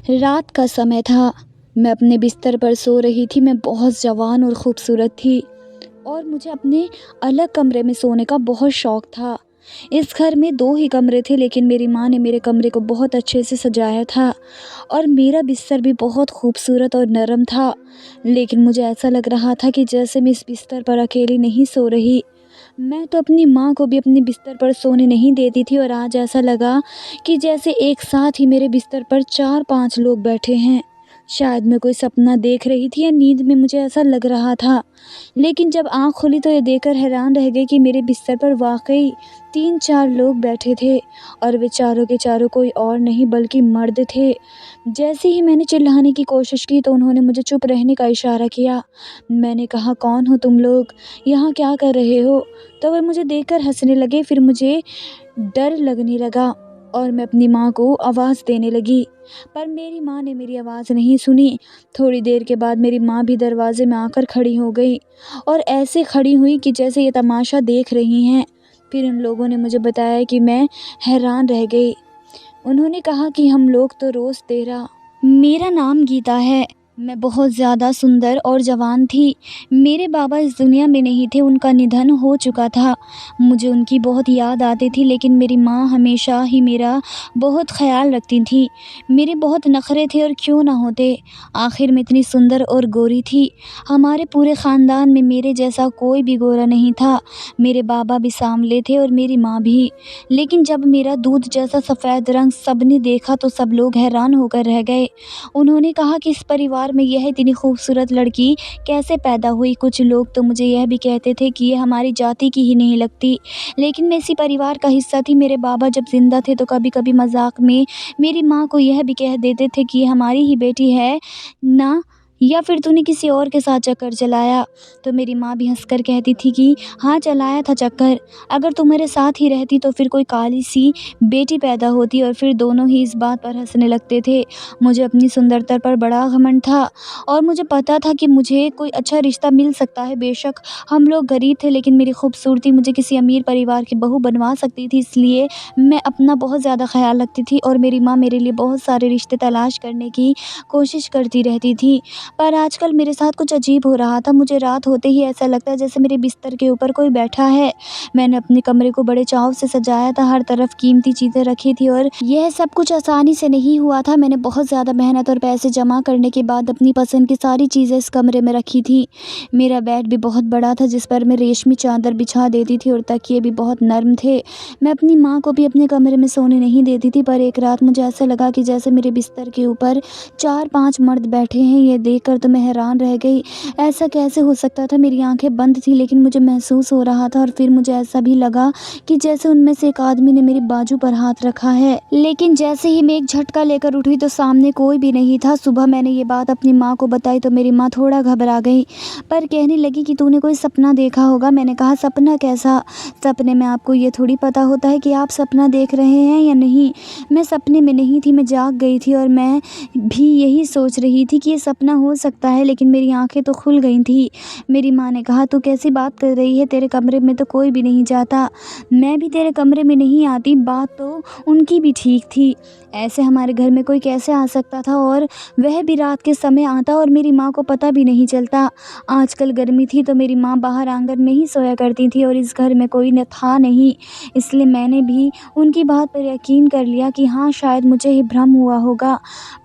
रात का समय था। मैं अपने बिस्तर पर सो रही थी। मैं बहुत जवान और ख़ूबसूरत थी और मुझे अपने अलग कमरे में सोने का बहुत शौक़ था। इस घर में 2 ही कमरे थे, लेकिन मेरी माँ ने मेरे कमरे को बहुत अच्छे से सजाया था और मेरा बिस्तर भी बहुत खूबसूरत और नरम था। लेकिन मुझे ऐसा लग रहा था कि जैसे मैं इस बिस्तर पर अकेली नहीं सो रही। मैं तो अपनी माँ को भी अपने बिस्तर पर सोने नहीं देती थी और आज ऐसा लगा कि जैसे एक साथ ही मेरे बिस्तर पर 4-5 लोग बैठे हैं। शायद मैं कोई सपना देख रही थी या नींद में मुझे ऐसा लग रहा था। लेकिन जब आँख खुली तो ये देखकर हैरान रह गई कि मेरे बिस्तर पर वाक़ई 3-4 लोग बैठे थे और वे चारों के चारों कोई और नहीं बल्कि मर्द थे। जैसे ही मैंने चिल्लाने की कोशिश की तो उन्होंने मुझे चुप रहने का इशारा किया। मैंने कहा, कौन हो तुम लोग? यहाँ क्या कर रहे हो? तो वे मुझे देखकर हँसने लगे। फिर मुझे डर लगने लगा और मैं अपनी माँ को आवाज़ देने लगी, पर मेरी माँ ने मेरी आवाज़ नहीं सुनी। थोड़ी देर के बाद मेरी माँ भी दरवाज़े में आकर खड़ी हो गई और ऐसे खड़ी हुई कि जैसे ये तमाशा देख रही हैं। फिर उन लोगों ने मुझे बताया कि मैं हैरान रह गई। उन्होंने कहा कि हम लोग तो रोज़ तेरा मेरा नाम गीता है। मैं बहुत ज़्यादा सुंदर और जवान थी। मेरे बाबा इस दुनिया में नहीं थे, उनका निधन हो चुका था। मुझे उनकी बहुत याद आती थी, लेकिन मेरी माँ हमेशा ही मेरा बहुत ख़्याल रखती थी। मेरे बहुत नखरे थे और क्यों ना होते, आखिर मैं इतनी सुंदर और गोरी थी। हमारे पूरे ख़ानदान में मेरे जैसा कोई भी गोरा नहीं था। मेरे बाबा भी सांवले थे और मेरी माँ भी। लेकिन जब मेरा दूध जैसा सफ़ेद रंग सबने देखा तो सब लोग हैरान होकर रह गए। उन्होंने कहा कि इस परिवार में यह इतनी खूबसूरत लड़की कैसे पैदा हुई। कुछ लोग तो मुझे यह भी कहते थे कि ये हमारी जाति की ही नहीं लगती, लेकिन मैं इसी परिवार का हिस्सा थी। मेरे बाबा जब जिंदा थे तो कभी कभी मजाक में मेरी माँ को यह भी कह देते थे कि ये हमारी ही बेटी है ना, या फिर तूने किसी और के साथ चक्कर चलाया। तो मेरी माँ भी हंसकर कहती थी कि हाँ, चलाया था चक्कर। अगर तू मेरे साथ ही रहती तो फिर कोई काली सी बेटी पैदा होती। और फिर दोनों ही इस बात पर हंसने लगते थे। मुझे अपनी सुंदरता पर बड़ा घमंड था और मुझे पता था कि मुझे कोई अच्छा रिश्ता मिल सकता है। बेशक हम लोग गरीब थे, लेकिन मेरी खूबसूरती मुझे किसी अमीर परिवार की बहू बनवा सकती थी। इसलिए मैं अपना बहुत ज़्यादा ख्याल रखती थी और मेरी माँ मेरे लिए बहुत सारे रिश्ते तलाश करने की कोशिश करती रहती थी। पर आजकल मेरे साथ कुछ अजीब हो रहा था। मुझे रात होते ही ऐसा लगता है जैसे मेरे बिस्तर के ऊपर कोई बैठा है। मैंने अपने कमरे को बड़े चाव से सजाया था, हर तरफ कीमती चीज़ें रखी थी और यह सब कुछ आसानी से नहीं हुआ था। मैंने बहुत ज़्यादा मेहनत और पैसे जमा करने के बाद अपनी पसंद की सारी चीज़ें इस कमरे में रखी थी। मेरा बेड भी बहुत बड़ा था जिस पर मैं रेशमी चादर बिछा देती थी और तकिए भी बहुत नर्म थे। मैं अपनी माँ को भी अपने कमरे में सोने नहीं देती थी, पर एक रात मुझे ऐसा लगा कि जैसे मेरे बिस्तर के ऊपर 4-5 मर्द बैठे हैं। ये देखकर तो मैं हैरान रह गई। ऐसा कैसे हो सकता था? मेरी आंखें बंद थी, लेकिन मुझे महसूस हो रहा था। और फिर मुझे ऐसा भी लगा कि जैसे उनमें से एक आदमी ने मेरी बाजू पर हाथ रखा है। लेकिन जैसे ही मैं एक झटका लेकर उठी तो सामने कोई भी नहीं था। सुबह मैंने ये बात अपनी माँ को बताई तो मेरी माँ थोड़ा घबरा गई, पर कहने लगी कि तूने कोई सपना देखा होगा। मैंने कहा, सपना कैसा? सपने में आपको ये थोड़ी पता होता है कि आप सपना देख रहे हैं या नहीं। मैं सपने में नहीं थी, मैं जाग गई थी और मैं भी यही सोच रही थी कि ये सपना हो सकता है, लेकिन मेरी आंखें तो खुल गई थी। मेरी माँ ने कहा, तू कैसी बात कर रही है? तेरे कमरे में तो कोई भी नहीं जाता। मैं भी तेरे कमरे में नहीं आती। बात तो उनकी भी ठीक थी। ऐसे हमारे घर में कोई कैसे आ सकता था, और वह भी रात के समय आता, और मेरी माँ को पता भी नहीं चलता। आजकल गर्मी थी तो मेरी माँ बाहर आंगन में ही सोया करती थी और इस घर में कोई न था नहीं। इसलिए मैंने भी उनकी बात पर यकीन कर लिया कि हाँ, शायद मुझे ही भ्रम हुआ होगा।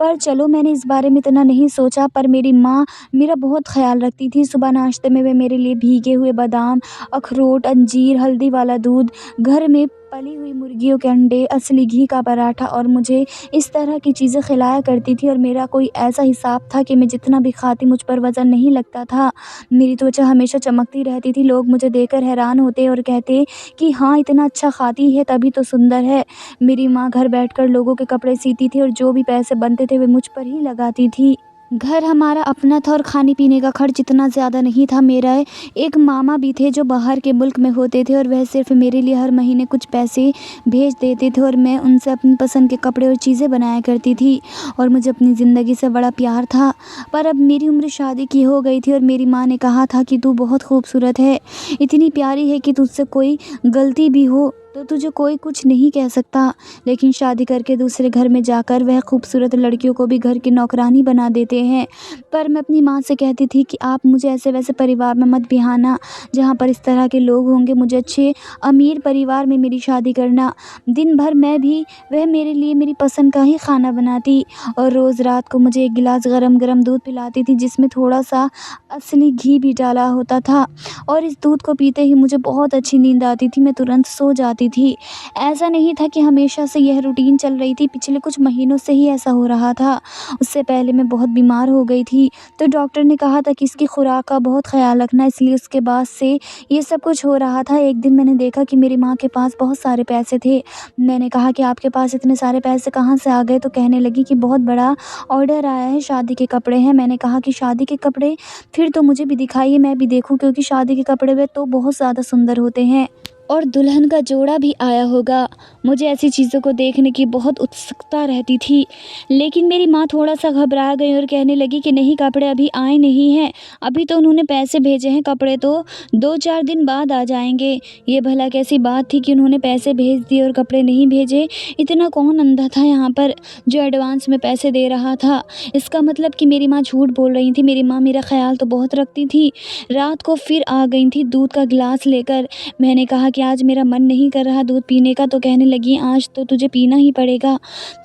पर चलो, मैंने इस बारे में इतना नहीं सोचा। पर मेरी माँ मेरा बहुत ख्याल रखती थी। सुबह नाश्ते में वे मेरे लिए भीगे हुए बादाम, अखरोट, अंजीर, हल्दी वाला दूध, घर में पली हुई मुर्गियों के अंडे, असली घी का पराठा और मुझे इस तरह की चीज़ें खिलाया करती थी। और मेरा कोई ऐसा हिसाब था कि मैं जितना भी खाती मुझ पर वज़न नहीं लगता था। मेरी त्वचा हमेशा चमकती रहती थी। लोग मुझे देखकर हैरान होते और कहते कि हाँ, इतना अच्छा खाती है तभी तो सुंदर है। मेरी माँ घर बैठकर लोगों के कपड़े सीती थी और जो भी पैसे बनते थे वे मुझ पर ही लगाती थी। घर हमारा अपना था और खाने पीने का खर्च इतना ज़्यादा नहीं था। मेरा एक मामा भी थे जो बाहर के मुल्क में होते थे और वह सिर्फ मेरे लिए हर महीने कुछ पैसे भेज देते थे और मैं उनसे अपनी पसंद के कपड़े और चीज़ें बनाया करती थी और मुझे अपनी ज़िंदगी से बड़ा प्यार था। पर अब मेरी उम्र शादी की हो गई थी और मेरी माँ ने कहा था कि तू बहुत खूबसूरत है, इतनी प्यारी है कि तुझसे कोई गलती भी हो तो तो तुझे कोई कुछ नहीं कह सकता। लेकिन शादी करके दूसरे घर में जाकर वह खूबसूरत लड़कियों को भी घर की नौकरानी बना देते हैं। पर मैं अपनी माँ से कहती थी कि आप मुझे ऐसे वैसे परिवार में मत बिहाना, जहाँ पर इस तरह के लोग होंगे। मुझे अच्छे अमीर परिवार में मेरी शादी करना। दिन भर मैं भी वह मेरे लिए मेरी पसंद का ही खाना बनाती और रोज़ रात को मुझे एक गिलास गरम-गरम दूध पिलाती थी, जिसमें थोड़ा-सा असली घी भी डाला होता था। और इस दूध को पीते ही मुझे बहुत अच्छी नींद आती थी, मैं तुरंत सो जाती थी। ऐसा नहीं था कि हमेशा से यह रूटीन चल रही थी, पिछले कुछ महीनों से ही ऐसा हो रहा था। उससे पहले मैं बहुत बीमार हो गई थी, तो डॉक्टर ने कहा था कि इसकी खुराक का बहुत ख़्याल रखना, इसलिए उसके बाद से ये सब कुछ हो रहा था। एक दिन मैंने देखा कि मेरी माँ के पास बहुत सारे पैसे थे। मैंने कहा कि आपके पास इतने सारे पैसे कहाँ से आ गए? तो कहने लगी कि बहुत बड़ा ऑर्डर आया है, शादी के कपड़े हैं। मैंने कहा कि शादी के कपड़े? फिर तो मुझे भी दिखाइए, मैं भी देखूँ, क्योंकि शादी के कपड़े वे तो बहुत ज़्यादा सुंदर होते हैं और दुल्हन का जोड़ा भी आया होगा। मुझे ऐसी चीज़ों को देखने की बहुत उत्सुकता रहती थी। लेकिन मेरी माँ थोड़ा-सा घबरा गई और कहने लगी कि नहीं, कपड़े अभी आए नहीं हैं। अभी तो उन्होंने पैसे भेजे हैं, कपड़े तो 2-4 दिन बाद आ जाएँगे। ये भला कैसी बात थी कि उन्होंने पैसे भेज दिए और कपड़े नहीं भेजे? इतना कौन अंधा था यहाँ पर जो एडवांस में पैसे दे रहा था? इसका मतलब कि मेरी माँ झूठ बोल रही थी। मेरी माँ मेरा ख़्याल तो बहुत रखती थी। रात को फिर आ गई थी दूध का गिलास लेकर। मैंने कहा कि आज मेरा मन नहीं कर रहा दूध पीने का, तो कहने लगी आज तो तुझे पीना ही पड़ेगा।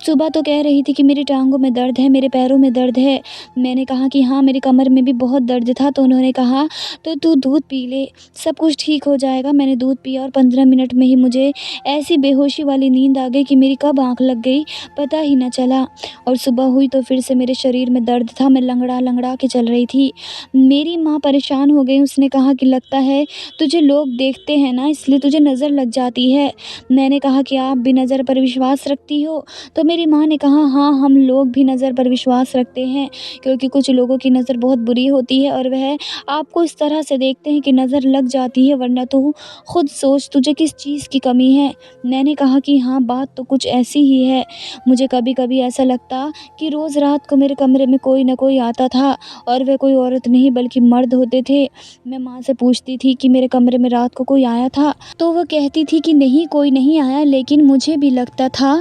सुबह तो कह रही थी कि मेरी टाँगों में दर्द है, मेरे पैरों में दर्द है। मैंने कहा कि हाँ, मेरी कमर में भी बहुत दर्द था। तो उन्होंने कहा तो तू दूध पी ले, सब कुछ ठीक हो जाएगा। मैंने दूध पिया और 15 मिनट में ही मुझे ऐसी बेहोशी वाली नींद आ गई कि मेरी कब आँख लग गई पता ही ना चला। और सुबह हुई तो फिर से मेरे शरीर में दर्द था, मैं लंगड़ा-लंगड़ा के चल रही थी। मेरी माँ परेशान हो गई, उसने कहा कि लगता है तुझे लोग देखते हैं ना, इसलिए तुझे नज़र लग जाती है। मैंने कहा कि आप भी नज़र पर विश्वास रखती हो? तो मेरी माँ ने कहा हाँ, हम लोग भी नज़र पर विश्वास रखते हैं, क्योंकि कुछ लोगों की नज़र बहुत बुरी होती है और वह आपको इस तरह से देखते हैं कि नज़र लग जाती है, वरना तो खुद सोच तुझे किस चीज़ की कमी है। मैंने कहा कि हाँ, बात तो कुछ ऐसी ही है। मुझे कभी-कभी ऐसा लगता कि रोज़ रात को मेरे कमरे में कोई न कोई आता था और वह कोई औरत नहीं बल्कि मर्द होते थे। मैं माँ से पूछती थी कि मेरे कमरे में रात को कोई आया था? तो वो कहती थी कि नहीं, कोई नहीं आया, लेकिन मुझे भी लगता था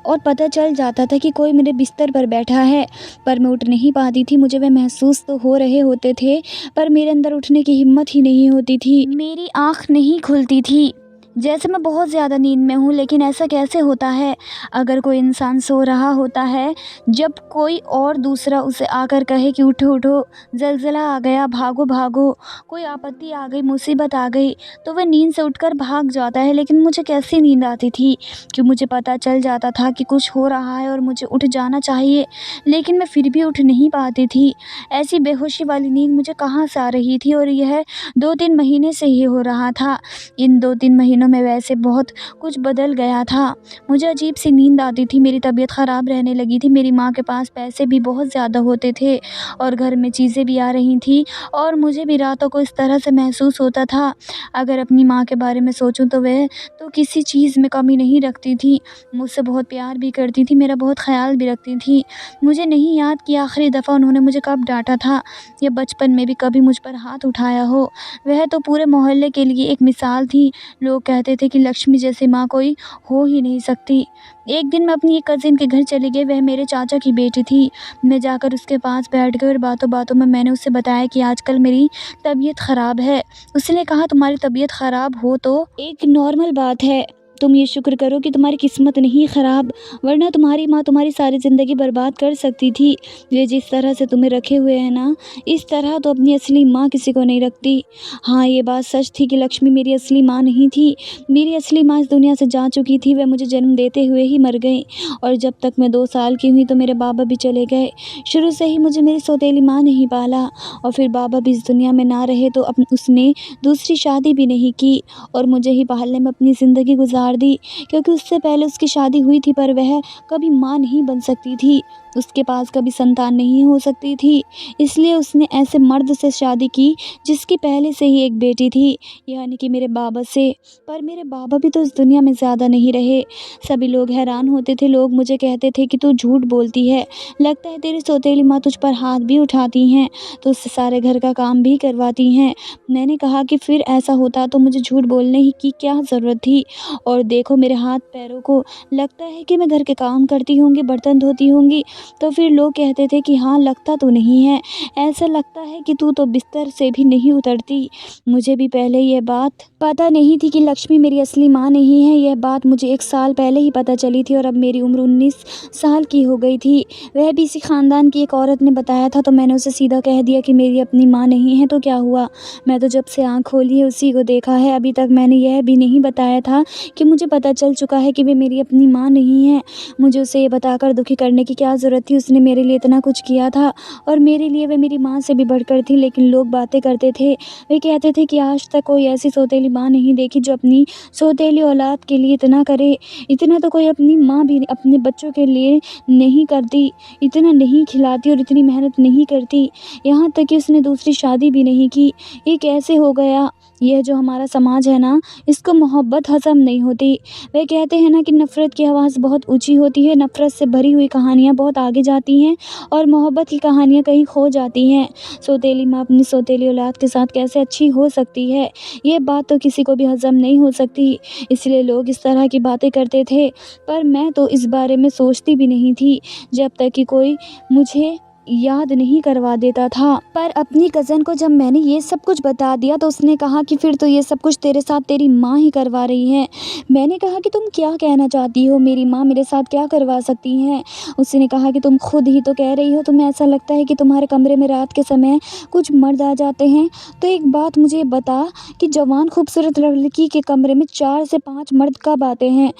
और पता चल जाता था कि कोई मेरे बिस्तर पर बैठा है। पर मैं उठ नहीं पाती थी। मुझे वह महसूस तो हो रहे होते थे, पर मेरे अंदर उठने की हिम्मत ही नहीं होती थी। मेरी आँख नहीं खुलती थी, जैसे मैं बहुत ज़्यादा नींद में हूँ। लेकिन ऐसा कैसे होता है? अगर कोई इंसान सो रहा होता है, जब कोई और दूसरा उसे आकर कहे कि उठो उठो, ज़लज़ला आ गया, भागो भागो, कोई आपत्ति आ गई, मुसीबत आ गई, तो वह नींद से उठकर भाग जाता है। लेकिन मुझे कैसी नींद आती थी कि मुझे पता चल जाता था कि कुछ हो रहा है और मुझे उठ जाना चाहिए, लेकिन मैं फिर भी उठ नहीं पाती थी। ऐसी बेहोशी वाली नींद मुझे कहाँ से आ रही थी? और यह 2-3 महीने से ही हो रहा था। इन 2-3 महीनों में वैसे बहुत कुछ बदल गया था। मुझे अजीब सी नींद आती थी, मेरी तबीयत ख़राब रहने लगी थी। मेरी माँ के पास पैसे भी बहुत ज़्यादा होते थे और घर में चीज़ें भी आ रही थी और मुझे भी रातों को इस तरह से महसूस होता था। अगर अपनी माँ के बारे में सोचूं तो वह तो किसी चीज़ में कमी नहीं रखती थी, मुझसे बहुत प्यार भी करती थी, मेरा बहुत ख़्याल भी रखती थी। मुझे नहीं याद कि आखिरी दफ़ा उन्होंने मुझे कब डांटा था या बचपन में भी कभी मुझ पर हाथ उठाया हो। वह तो पूरे मोहल्ले के लिए एक मिसाल थी। लोग कहते थे कि लक्ष्मी जैसी माँ कोई हो ही नहीं सकती। एक दिन मैं अपनी एक कज़िन के घर चली गई, वह मेरे चाचा की बेटी थी। मैं जाकर उसके पास बैठ गई और बातों-बातों में मैंने उससे बताया कि आजकल मेरी तबीयत ख़राब है। उसने कहा तुम्हारी तबीयत ख़राब हो तो एक नॉर्मल बात है। तुम ये शुक्र करो कि तुम्हारी किस्मत नहीं ख़राब, वरना तुम्हारी माँ तुम्हारी सारी ज़िंदगी बर्बाद कर सकती थी। ये जिस तरह से तुम्हें रखे हुए हैं ना, इस तरह तो अपनी असली माँ किसी को नहीं रखती। हाँ, ये बात सच थी कि लक्ष्मी मेरी असली माँ नहीं थी। मेरी असली माँ इस दुनिया से जा चुकी थी, वह मुझे जन्म देते हुए ही मर गईं और जब तक मैं 2 साल की हुई तो मेरे बाबा भी चले गए। शुरू से ही मुझे मेरी सौतेली माँ ने ही पाला और फिर बाबा भी इस दुनिया में ना रहे तो उसने दूसरी शादी भी नहीं की और मुझे ही पालने में अपनी ज़िंदगी गुजार दी, क्योंकि उससे पहले उसकी शादी हुई थी पर वह कभी माँ नहीं बन सकती थी, उसके पास कभी संतान नहीं हो सकती थी, इसलिए उसने ऐसे मर्द से शादी की जिसकी पहले से ही एक बेटी थी, यानी कि मेरे बाबा से। पर मेरे बाबा भी तो इस दुनिया में ज़्यादा नहीं रहे। सभी लोग हैरान होते थे, लोग मुझे कहते थे कि तू झूठ बोलती है, लगता है तेरी सौतेली माँ तुझ पर हाथ भी उठाती हैं, तो उससे सारे घर का काम भी करवाती हैं। मैंने कहा कि फिर ऐसा होता तो मुझे झूठ बोलने ही की क्या ज़रूरत थी और और देखो मेरे हाथ पैरों को, लगता है कि मैं घर के काम करती होंगी, बर्तन धोती होंगी। तो फिर लोग कहते थे कि हाँ, लगता तो नहीं है, ऐसा लगता है कि तू तो बिस्तर से भी नहीं उतरती। मुझे भी पहले ये बात पता नहीं थी कि लक्ष्मी मेरी असली माँ नहीं है। यह बात मुझे 1 साल पहले ही पता चली थी और अब मेरी उम्र 19 साल की हो गई थी। वह भी इसी ख़ानदान की एक औरत ने बताया था, तो मैंने उसे सीधा कह दिया कि मेरी अपनी माँ नहीं है। तो क्या हुआ, मैं तो जब से आँख खोली है उसी को देखा है। अभी तक मैंने यह भी नहीं बताया था कि मुझे पता चल चुका है कि वे मेरी अपनी माँ नहीं है। मुझे उसे ये बताकर दुखी करने की क्या ज़रूरत थी, उसने मेरे लिए इतना कुछ किया था और मेरे लिए वह मेरी माँ से भी बढ़कर थी। लेकिन लोग बातें करते थे, वे कहते थे कि आज तक कोई ऐसी सौतेली माँ नहीं देखी जो अपनी सौतेली औलाद के लिए इतना करे। इतना तो कोई अपनी माँ भी अपने बच्चों के लिए नहीं करती, इतना नहीं खिलाती और इतनी मेहनत नहीं करती। यहाँ तक कि उसने दूसरी शादी भी नहीं की। ये कैसे हो गया? यह जो हमारा समाज है ना, इसको मोहब्बत हज़म नहीं होती। वे कहते हैं ना कि नफ़रत की आवाज़ बहुत ऊँची होती है, नफ़रत से भरी हुई कहानियाँ बहुत आगे जाती हैं और मोहब्बत की कहानियाँ कहीं खो जाती हैं। सौतेली माँ अपनी सौतेली औलाद के साथ कैसे अच्छी हो सकती है, ये बात तो किसी को भी हज़म नहीं हो सकती। इसलिए लोग इस तरह की बातें करते थे, पर मैं तो इस बारे में सोचती भी नहीं थी, जब तक कि कोई मुझे याद नहीं करवा देता था। पर अपनी कज़न को जब मैंने ये सब कुछ बता दिया तो उसने कहा कि फिर तो ये सब कुछ तेरे साथ तेरी माँ ही करवा रही है। मैंने कहा कि तुम क्या कहना चाहती हो, मेरी माँ मेरे साथ क्या करवा सकती हैं? उसने कहा कि तुम खुद ही तो कह रही हो, तुम्हें ऐसा लगता है कि तुम्हारे कमरे में रात के समय कुछ मर्द आ जाते हैं। तो एक बात मुझे बता कि जवान खूबसूरत लड़की के कमरे में 4 से 5 मर्द कब आते हैं?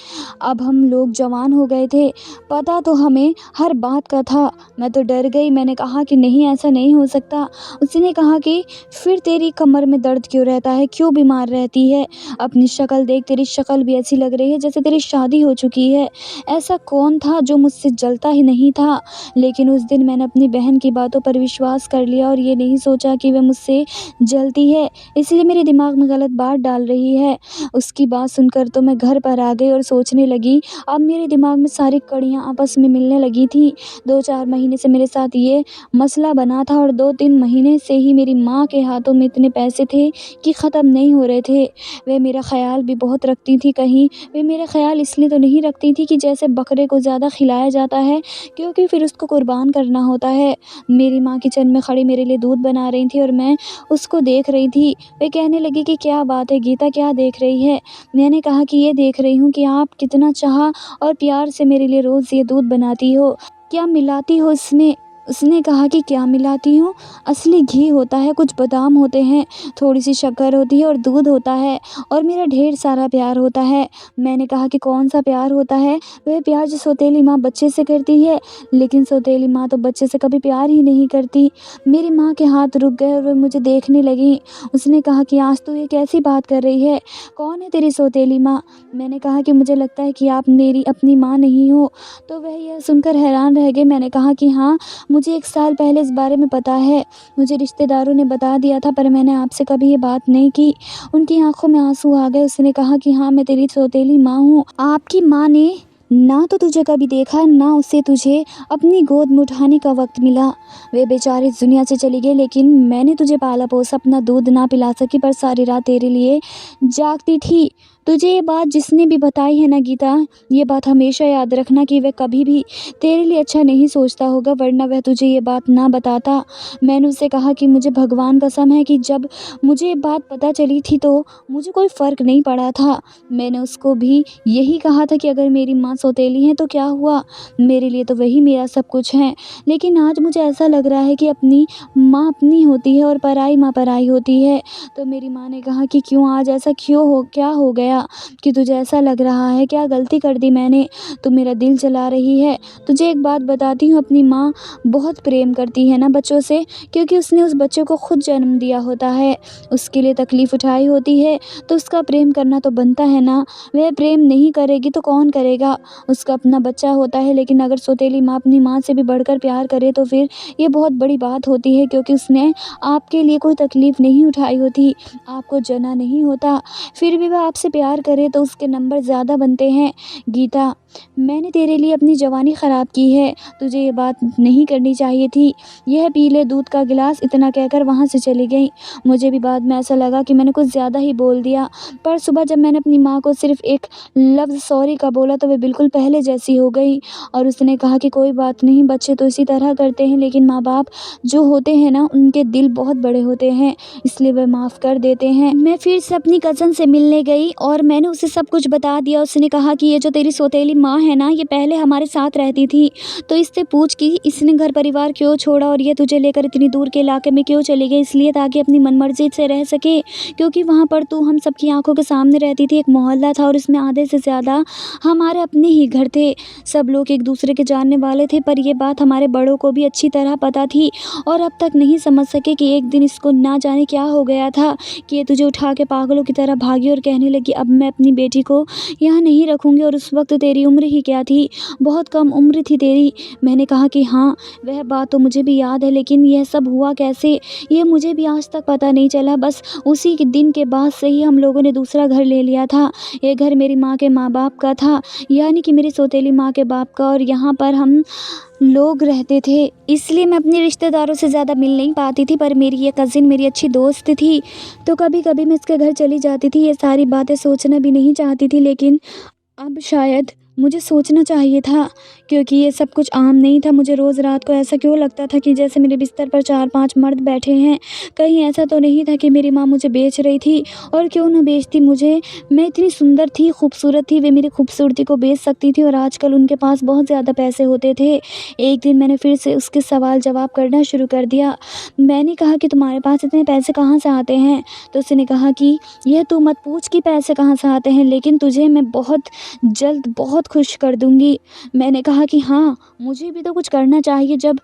अब हम लोग जवान हो गए थे, पता तो हमें हर बात का था। मैं तो डर गई, मैंने कहा कि नहीं, ऐसा नहीं हो सकता। उसने कहा कि फिर तेरी कमर में दर्द क्यों रहता है, क्यों बीमार रहती है? अपनी शक्ल देख, तेरी शक्ल भी ऐसी लग रही है जैसे तेरी शादी हो चुकी है। ऐसा कौन था जो मुझसे जलता ही नहीं था? लेकिन उस दिन मैंने अपनी बहन की बातों पर विश्वास कर लिया और ये नहीं सोचा कि वह मुझसे जलती है, इसलिए मेरे दिमाग में गलत बात डाल रही है। उसकी बात सुनकर तो मैं घर पर आ गई और सोचने लगी। अब मेरे दिमाग में सारी कड़ियाँ आपस में मिलने लगी थी। 2-4 महीने से मेरे साथ ये मसला बना था और 2-3 महीने से ही मेरी माँ के हाथों में इतने पैसे थे कि ख़त्म नहीं हो रहे थे। वह मेरा ख़याल भी बहुत रखती थी। कहीं वे मेरा ख़याल इसलिए तो नहीं रखती थी कि जैसे बकरे को ज़्यादा खिलाया जाता है, क्योंकि फिर उसको कुर्बान करना होता है। मेरी माँ किचन में खड़ी मेरे लिए दूध बना रही थी और मैं उसको देख रही थी। वे कहने लगी कि क्या बात है गीता, क्या देख रही है? मैंने कहा कि ये देख रही हूँ कि आप कितना चाह और प्यार से मेरे लिए रोज़ ये दूध बनाती हो, क्या मिलाती हो इसमें? उसने कहा कि क्या मिलाती हूँ? असली घी होता है, कुछ बादाम होते हैं, थोड़ी सी शक्कर होती है और दूध होता है और मेरा ढेर सारा प्यार होता है। मैंने कहा कि कौन सा प्यार होता है? वह प्यार जो सौतेली माँ बच्चे से करती है, लेकिन सौतेली माँ तो बच्चे से कभी प्यार ही नहीं करती। मेरी माँ के हाथ रुक गए और वह मुझे देखने लगी। उसने कहा कि आज तू ये कैसी बात कर रही है? कौन है तेरी सौतेली माँ? मैंने कहा कि मुझे लगता है कि आप मेरी अपनी माँ नहीं हो। तो वह यह सुनकर हैरान रह गए। मैंने कहा कि हाँ, मुझे 1 साल पहले इस बारे में पता है, मुझे रिश्तेदारों ने बता दिया था, पर मैंने आपसे कभी ये बात नहीं की। उनकी आंखों में आंसू आ गए। उसने कहा कि हाँ, मैं तेरी सौतेली माँ हूँ। आपकी माँ ने ना तो तुझे कभी देखा, ना उसे तुझे अपनी गोद में उठाने का वक्त मिला। वे बेचारी इस दुनिया से चली गई, लेकिन मैंने तुझे पाला पोसा, अपना दूध ना पिला सकी, पर सारी रात तेरे लिए जागती थी। तुझे ये बात जिसने भी बताई है ना गीता, ये बात हमेशा याद रखना कि वह कभी भी तेरे लिए अच्छा नहीं सोचता होगा, वरना वह तुझे ये बात ना बताता। मैंने उससे कहा कि मुझे भगवान कसम है कि जब मुझे ये बात पता चली थी तो मुझे कोई फ़र्क नहीं पड़ा था। मैंने उसको भी यही कहा था कि अगर मेरी माँ सौतेली हैं तो क्या हुआ, मेरे लिए तो वही मेरा सब कुछ है। लेकिन आज मुझे ऐसा लग रहा है कि अपनी माँ अपनी होती है और पराई माँ पराई होती है। तो मेरी माँ ने कहा कि क्यों आज ऐसा क्यों हो, क्या हो गया कि तुझे ऐसा लग रहा है, क्या गलती कर दी मैंने, तू मेरा दिल जला रही है? तुझे एक बात बताती हूँ, अपनी माँ बहुत प्रेम करती है ना बच्चों से, क्योंकि उसने उस बच्चे को खुद जन्म दिया होता है, उसके लिए तकलीफ़ उठाई होती है, तो उसका प्रेम करना तो बनता है ना। वह प्रेम नहीं करेगी तो कौन करेगा? उसका अपना बच्चा होता है। लेकिन अगर सौतेली माँ अपनी माँ से भी बढ़कर प्यार करे तो फिर ये बहुत बड़ी बात होती है, क्योंकि उसने आपके लिए कोई तकलीफ़ नहीं उठाई होती, आपको जना नहीं होता, फिर भी वह आपसे प्यार प्यार करे तो उसके नंबर ज़्यादा बनते हैं। गीता, मैंने तेरे लिए अपनी जवानी ख़राब की है, तुझे ये बात नहीं करनी चाहिए थी। यह पी ले दूध का गिलास, इतना कहकर वहाँ से चली गई। मुझे भी बाद में ऐसा लगा कि मैंने कुछ ज़्यादा ही बोल दिया, पर सुबह जब मैंने अपनी माँ को सिर्फ़ एक लफ्ज़ सॉरी का बोला तो वे बिल्कुल पहले जैसी हो गई और उसने कहा कि कोई बात नहीं, बच्चे तो इसी तरह करते हैं, लेकिन माँ-बाप जो होते हैं ना, उनके दिल बहुत बड़े होते हैं, इसलिए वे माफ़ कर देते हैं। मैं फिर से अपनी कज़न से मिलने गई और मैंने उसे सब कुछ बता दिया। उसने कहा कि ये जो तेरी सौतेली माँ है ना, ये पहले हमारे साथ रहती थी, तो इससे पूछ कि इसने घर परिवार क्यों छोड़ा और ये तुझे लेकर इतनी दूर के इलाके में क्यों चली गई। इसलिए ताकि अपनी मनमर्जी से रह सके, क्योंकि वहाँ पर तू हम सबकी आंखों के सामने रहती थी। एक मोहल्ला था और इसमें आधे से ज़्यादा हमारे अपने ही घर थे, सब लोग एक दूसरे के जानने वाले थे, पर यह बात हमारे बड़ों को भी अच्छी तरह पता थी और अब तक नहीं समझ सके कि एक दिन इसको ना जाने क्या हो गया था कि ये तुझे उठा के पागलों की तरह भागी और कहने लगी अब मैं अपनी बेटी को यहाँ नहीं रखूँगी। और उस वक्त तेरी उम्र ही क्या थी, बहुत कम उम्र थी तेरी। मैंने कहा कि हाँ, वह बात तो मुझे भी याद है, लेकिन यह सब हुआ कैसे ये मुझे भी आज तक पता नहीं चला। बस उसी के दिन के बाद से ही हम लोगों ने दूसरा घर ले लिया था। ये घर मेरी माँ के माँ बाप का था, यानी कि मेरी सौतेली माँ के बाप का, और यहाँ पर हम लोग रहते थे, इसलिए मैं अपने रिश्तेदारों से ज़्यादा मिल नहीं पाती थी। पर मेरी ये कज़िन मेरी अच्छी दोस्त थी, तो कभी कभी मैं इसके घर चली जाती थी। ये सारी बातें सोचना भी नहीं चाहती थी, लेकिन अब शायद मुझे सोचना चाहिए था, क्योंकि ये सब कुछ आम नहीं था। मुझे रोज़ रात को ऐसा क्यों लगता था कि जैसे मेरे बिस्तर पर 4-5 मर्द बैठे हैं। कहीं ऐसा तो नहीं था कि मेरी माँ मुझे बेच रही थी, और क्यों ना बेचती मुझे, मैं इतनी सुंदर थी, खूबसूरत थी, वे मेरी खूबसूरती को बेच सकती थी और आजकल उनके पास बहुत ज़्यादा पैसे होते थे। एक दिन मैंने फिर से उसके सवाल जवाब करना शुरू कर दिया। मैंने कहा कि तुम्हारे पास इतने पैसे कहाँ से आते हैं? तो उसने कहा कि यह तू मत पूछ कि पैसे कहाँ से आते हैं, लेकिन तुझे मैं बहुत जल्द बहुत खुश कर दूँगी। मैंने कहा कि हाँ, मुझे भी तो कुछ करना चाहिए जब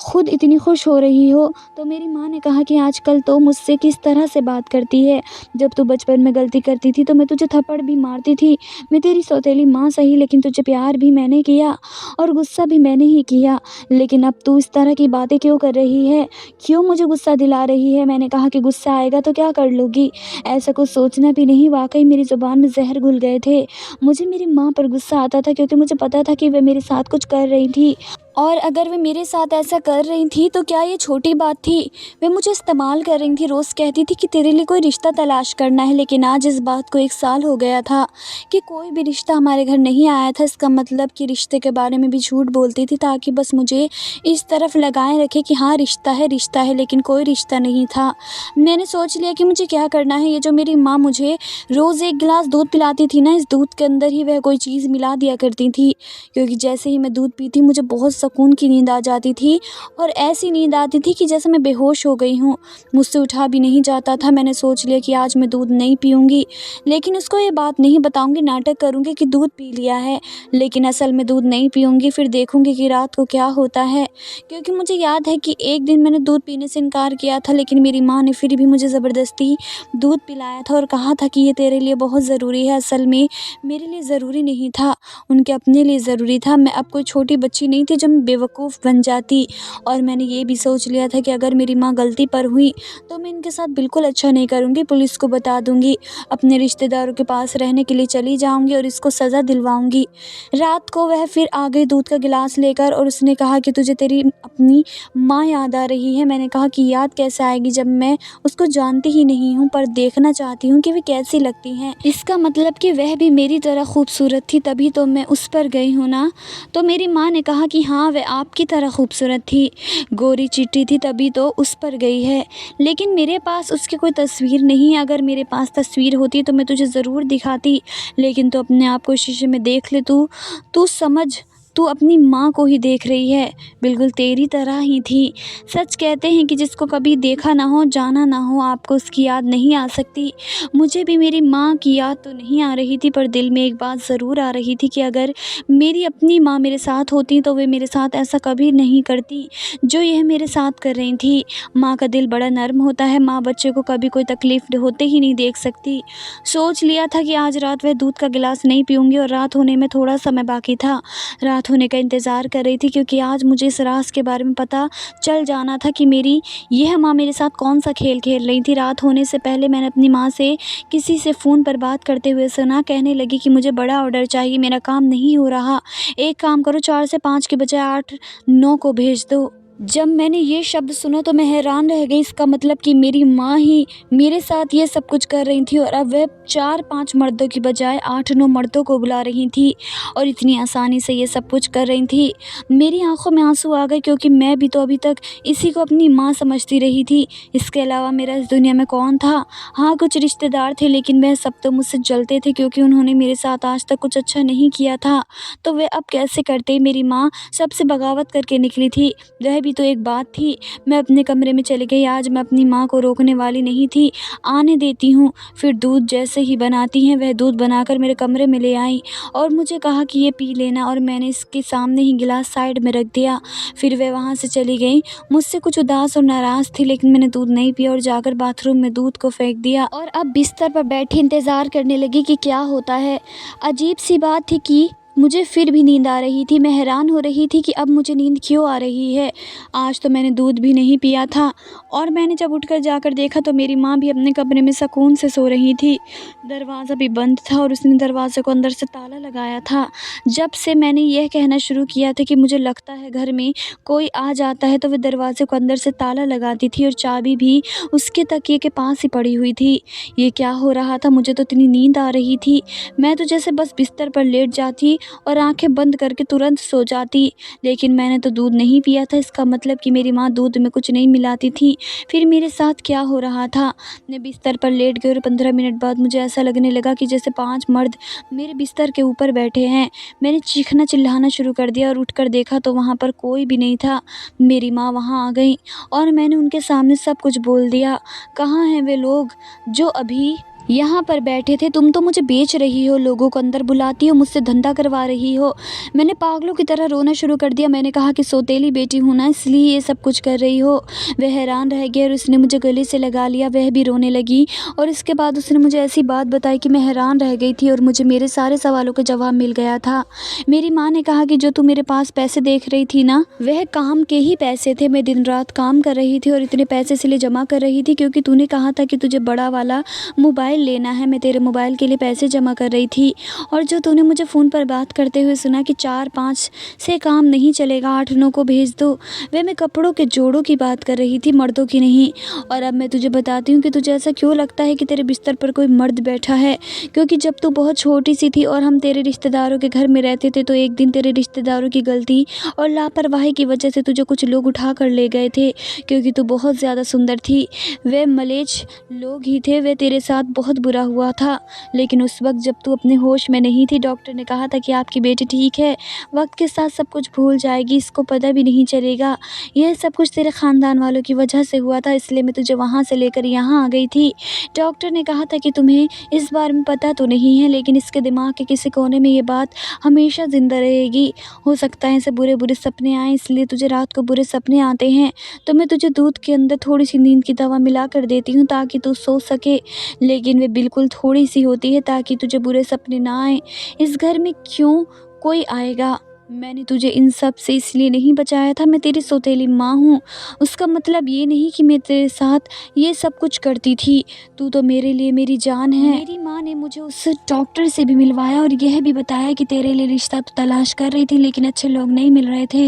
खुद इतनी खुश हो रही हो। तो मेरी माँ ने कहा कि आजकल तो मुझसे किस तरह से बात करती है, जब तू बचपन में गलती करती थी तो मैं तुझे थप्पड़ भी मारती थी। मैं तेरी सौतेली माँ सही, लेकिन तुझे प्यार भी मैंने किया और गुस्सा भी मैंने ही किया, लेकिन अब तू इस तरह की बातें क्यों कर रही है, क्यों मुझे गुस्सा दिला रही है? मैंने कहा कि गुस्सा आएगा तो क्या कर लूँगी, ऐसा कुछ सोचना भी नहीं। वाकई मेरी ज़ुबान में जहर घुल गए थे। मुझे मेरी माँ पर गुस्सा आता था, क्योंकि मुझे पता था कि वह मेरे साथ कुछ कर रही थी, और अगर वे मेरे साथ ऐसा कर रही थी तो क्या ये छोटी बात थी? वे मुझे इस्तेमाल कर रही थी। रोज़ कहती थी कि तेरे लिए कोई रिश्ता तलाश करना है, लेकिन आज इस बात को 1 साल हो गया था कि कोई भी रिश्ता हमारे घर नहीं आया था। इसका मतलब कि रिश्ते के बारे में भी झूठ बोलती थी, ताकि बस मुझे इस तरफ लगाए रखे कि हाँ रिश्ता है, लेकिन कोई रिश्ता नहीं था। मैंने सोच लिया कि मुझे क्या करना है। ये जो मेरी माँ मुझे रोज़ 1 गिलास दूध पिलाती थी ना, इस दूध के अंदर ही वह कोई चीज़ मिला दिया करती थी, क्योंकि जैसे ही मैं दूध पीती मुझे बहुत सुकून की नींद आ जाती थी, और ऐसी नींद आती थी कि जैसे मैं बेहोश हो गई हूँ, मुझसे उठा भी नहीं जाता था। मैंने सोच लिया कि आज मैं दूध नहीं पीऊँगी, लेकिन उसको ये बात नहीं बताऊँगी, नाटक करूँगी कि दूध पी लिया है, लेकिन असल में दूध नहीं पीऊँगी। फिर देखूँगी कि रात को क्या होता है, क्योंकि मुझे याद है कि एक दिन मैंने दूध पीने से इनकार किया था, लेकिन मेरी माँ ने फिर भी मुझे ज़बरदस्ती दूध पिलाया था और कहा था कि ये तेरे लिए बहुत ज़रूरी है। असल में मेरे लिए ज़रूरी नहीं था, उनके अपने लिए ज़रूरी था। मैं अब कोई छोटी बच्ची नहीं थी जो मैं बेवकूफ़ बन जाती, और मैंने ये भी सोच लिया था कि अगर मेरी माँ गलती पर हुई तो मैं इनके साथ बिल्कुल अच्छा नहीं करूँगी, पुलिस को बता दूँगी, अपने रिश्तेदारों के पास रहने के लिए चली जाऊँगी और इसको सज़ा दिलवाऊँगी। रात को वह फिर आ गई दूध का गिलास लेकर, और उसने कहा कि तुझे तेरी अपनी माँ याद आ रही है। मैंने कहा कि याद कैसे आएगी जब मैं उसको जानती ही नहीं हूँ, पर देखना चाहती हूँ कि वे कैसी लगती हैं। इसका मतलब कि वह भी मेरी तरह खूबसूरत थी, तभी तो मैं उस पर गई हूँ ना। तो मेरी माँ ने कहा कि हाँ, वह आपकी तरह खूबसूरत थी, गोरी चिट्टी थी, तभी तो उस पर गई है, लेकिन मेरे पास उसकी कोई तस्वीर नहीं है। अगर मेरे पास तस्वीर होती तो मैं तुझे ज़रूर दिखाती, लेकिन तू अपने आप को शीशे में देख ले। तू समझ, तू अपनी माँ को ही देख रही है, बिल्कुल तेरी तरह ही थी। सच कहते हैं कि जिसको कभी देखा ना हो, जाना ना हो, आपको उसकी याद नहीं आ सकती। मुझे भी मेरी माँ की याद तो नहीं आ रही थी, पर दिल में एक बात ज़रूर आ रही थी कि अगर मेरी अपनी माँ मेरे साथ होती तो वे मेरे साथ ऐसा कभी नहीं करती जो यह मेरे साथ कर रही थी। माँ का दिल बड़ा नर्म होता है, माँ बच्चे को कभी कोई तकलीफ़ होते ही नहीं देख सकती। सोच लिया था कि आज रात वह दूध का गिलास नहीं पीऊँगी, और रात होने में थोड़ा समय बाकी था। रात रात होने का इंतज़ार कर रही थी, क्योंकि आज मुझे इस राज के बारे में पता चल जाना था कि मेरी यह माँ मेरे साथ कौन-सा खेल खेल रही थी। रात होने से पहले मैंने अपनी माँ से किसी से फ़ोन पर बात करते हुए सुना, कहने लगी कि मुझे बड़ा ऑर्डर चाहिए, मेरा काम नहीं हो रहा। एक काम करो, 4 से 5 के बजाय 8-9 को भेज दो। जब मैंने ये शब्द सुना तो मैं हैरान रह गई। इसका मतलब कि मेरी माँ ही मेरे साथ ये सब कुछ कर रही थी और अब वह 4-5 मर्दों की बजाय 8-9 मर्दों को बुला रही थी और इतनी आसानी से ये सब कुछ कर रही थी। मेरी आँखों में आँसू आ गए, क्योंकि मैं भी तो अभी तक इसी को अपनी माँ समझती रही थी। इसके अलावा मेरा इस दुनिया में कौन था? हाँ, कुछ रिश्तेदार थे, लेकिन वह सब तो मुझसे जलते थे, क्योंकि उन्होंने मेरे साथ आज तक कुछ अच्छा नहीं किया था। तो वे अब कैसे करते? मेरी माँ सबसे बगावत करके निकली थी, वह भी तो एक बात थी। मैं अपने कमरे में चली गई। आज मैं अपनी माँ को रोकने वाली नहीं थी, आने देती हूँ। फिर दूध जैसे ही बनाती हैं, वह दूध बनाकर मेरे कमरे में ले आई और मुझे कहा कि ये पी लेना, और मैंने इसके सामने ही गिलास साइड में रख दिया। फिर वह वहाँ से चली गई। मुझसे कुछ उदास और नाराज़ थी, लेकिन मैंने दूध नहीं पिया और जाकर बाथरूम में दूध को फेंक दिया और अब बिस्तर पर बैठी इंतज़ार करने लगी कि क्या होता है। अजीब सी बात थी कि मुझे फिर भी नींद आ रही थी। मैं हैरान हो रही थी कि अब मुझे नींद क्यों आ रही है। आज तो मैंने दूध भी नहीं पिया था और मैंने जब उठकर जाकर देखा तो मेरी माँ भी अपने कमरे में सुकून से सो रही थी। दरवाज़ा भी बंद था और उसने दरवाज़े को अंदर से ताला लगाया था। जब से मैंने यह कहना शुरू किया था कि मुझे लगता है घर में कोई आ जाता है, तो वह दरवाज़े को अंदर से ताला लगाती थी और चाबी भी उसके तकिए के पास ही पड़ी हुई थी। ये क्या हो रहा था? मुझे तो इतनी नींद आ रही थी, मैं तो जैसे बस बिस्तर पर लेट जाती और आंखें बंद करके तुरंत सो जाती। लेकिन मैंने तो दूध नहीं पिया था, इसका मतलब कि मेरी माँ दूध में कुछ नहीं मिलाती थी। फिर मेरे साथ क्या हो रहा था? मैं बिस्तर पर लेट गई और 15 मिनट बाद मुझे ऐसा लगने लगा कि जैसे 5 मर्द मेरे बिस्तर के ऊपर बैठे हैं। मैंने चीखना चिल्लाना शुरू कर दिया और उठकर देखा तो वहाँ पर कोई भी नहीं था। मेरी माँ वहाँ आ गई और मैंने उनके सामने सब कुछ बोल दिया। कहाँ हैं वे लोग जो अभी यहाँ पर बैठे थे? तुम तो मुझे बेच रही हो, लोगों को अंदर बुलाती हो, मुझसे धंधा करवा रही हो। मैंने पागलों की तरह रोना शुरू कर दिया। मैंने कहा कि सौतेली बेटी हूँ ना, इसलिए ये सब कुछ कर रही हो। वह हैरान रह गया और उसने मुझे गले से लगा लिया। वह भी रोने लगी और इसके बाद उसने मुझे ऐसी बात बताई कि मैं हैरान रह गई थी और मुझे मेरे सारे सवालों का जवाब मिल गया था। मेरी माँ ने कहा कि जो तू मेरे पास पैसे देख रही थी ना, वह काम के ही पैसे थे। मैं दिन रात काम कर रही थी और इतने पैसे इसलिए जमा कर रही थी क्योंकि तूने कहा था कि तुझे बड़ा वाला मोबाइल लेना है। मैं तेरे मोबाइल के लिए पैसे जमा कर रही थी और जो तूने मुझे फ़ोन पर बात करते हुए सुना कि 4-5 से काम नहीं चलेगा, 8-9 को भेज दो, वह मैं कपड़ों के जोड़ों की बात कर रही थी, मर्दों की नहीं। और अब मैं तुझे बताती हूँ कि तुझे ऐसा क्यों लगता है कि तेरे बिस्तर पर कोई मर्द बैठा है, क्योंकि जब तू बहुत छोटी सी थी और हम तेरे रिश्तेदारों के घर में रहते थे, तो एक दिन तेरे रिश्तेदारों की गलती और लापरवाही की वजह से तुझे कुछ लोग उठा कर ले गए थे, क्योंकि तू बहुत ज़्यादा सुंदर थी। वे मलेच्छ लोग ही थे, वे तेरे साथ बहुत बुरा हुआ था। लेकिन उस वक्त जब तू अपने होश में नहीं थी, डॉक्टर ने कहा था कि आपकी बेटी ठीक है, वक्त के साथ सब कुछ भूल जाएगी, इसको पता भी नहीं चलेगा। यह सब कुछ तेरे ख़ानदान वालों की वजह से हुआ था, इसलिए मैं तुझे वहाँ से लेकर यहाँ आ गई थी। डॉक्टर ने कहा था कि तुम्हें इस बारे में पता तो नहीं है, लेकिन इसके दिमाग के किसी कोने में ये बात हमेशा ज़िंदा रहेगी। हो सकता है इसे बुरे बुरे सपने आएँ, इसलिए तुझे रात को बुरे सपने आते हैं, तो मैं तुझे दूध के अंदर थोड़ी सी नींद की दवा मिला कर देती हूँ ताकि तू सो सके, लेकिन वे बिल्कुल थोड़ी सी होती है ताकि तुझे बुरे सपने ना आए। इस घर में क्यों कोई आएगा? मैंने तुझे इन सब से इसलिए नहीं बचाया था, मैं तेरी सौतेली माँ हूँ। उसका मतलब ये नहीं कि मैं तेरे साथ ये सब कुछ करती थी। तू तो मेरे लिए मेरी जान है। मेरी माँ ने मुझे उस डॉक्टर से भी मिलवाया और यह भी बताया कि तेरे लिए रिश्ता तो तलाश कर रही थी, लेकिन अच्छे लोग नहीं मिल रहे थे।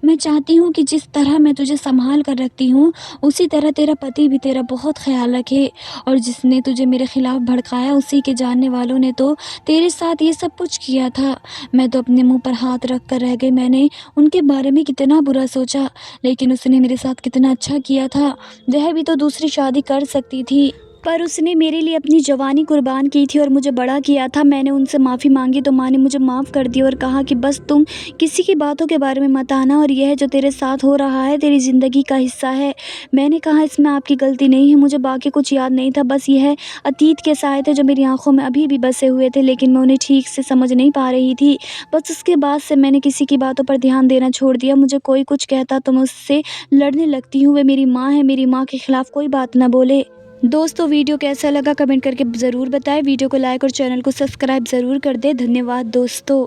मैं चाहती हूँ कि जिस तरह मैं तुझे संभाल कर रखती हूँ, उसी तरह तेरा पति भी तेरा बहुत ख्याल रखे। और जिसने तुझे मेरे खिलाफ भड़काया, उसी के जानने वालों ने तो तेरे साथ ये सब कुछ किया था। मैं तो अपने मुंह पर हाथ रख कर रह गई। मैंने उनके बारे में कितना बुरा सोचा, लेकिन उसने मेरे साथ कितना अच्छा किया था। वह भी तो दूसरी शादी कर सकती थी, पर उसने मेरे लिए अपनी जवानी कुर्बान की थी और मुझे बड़ा किया था। मैंने उनसे माफ़ी मांगी तो माँ ने मुझे माफ़ कर दिया और कहा कि बस तुम किसी की बातों के बारे में मत आना, और यह जो तेरे साथ हो रहा है तेरी ज़िंदगी का हिस्सा है। मैंने कहा इसमें आपकी गलती नहीं है, मुझे बाकी कुछ याद नहीं था, बस यह अतीत के साए थे जो मेरी आंखों में अभी भी बसे हुए थे, लेकिन मैं उन्हें ठीक से समझ नहीं पा रही थी। बस उसके बाद से मैंने किसी की बातों पर ध्यान देना छोड़ दिया। मुझे कोई कुछ कहता तो मैं उससे लड़ने लगती हूँ। वे मेरी माँ है, मेरी माँ के खिलाफ कोई बात ना बोले। दोस्तों, वीडियो कैसा लगा कमेंट करके ज़रूर बताएं। वीडियो को लाइक और चैनल को सब्सक्राइब ज़रूर कर दें। धन्यवाद दोस्तों।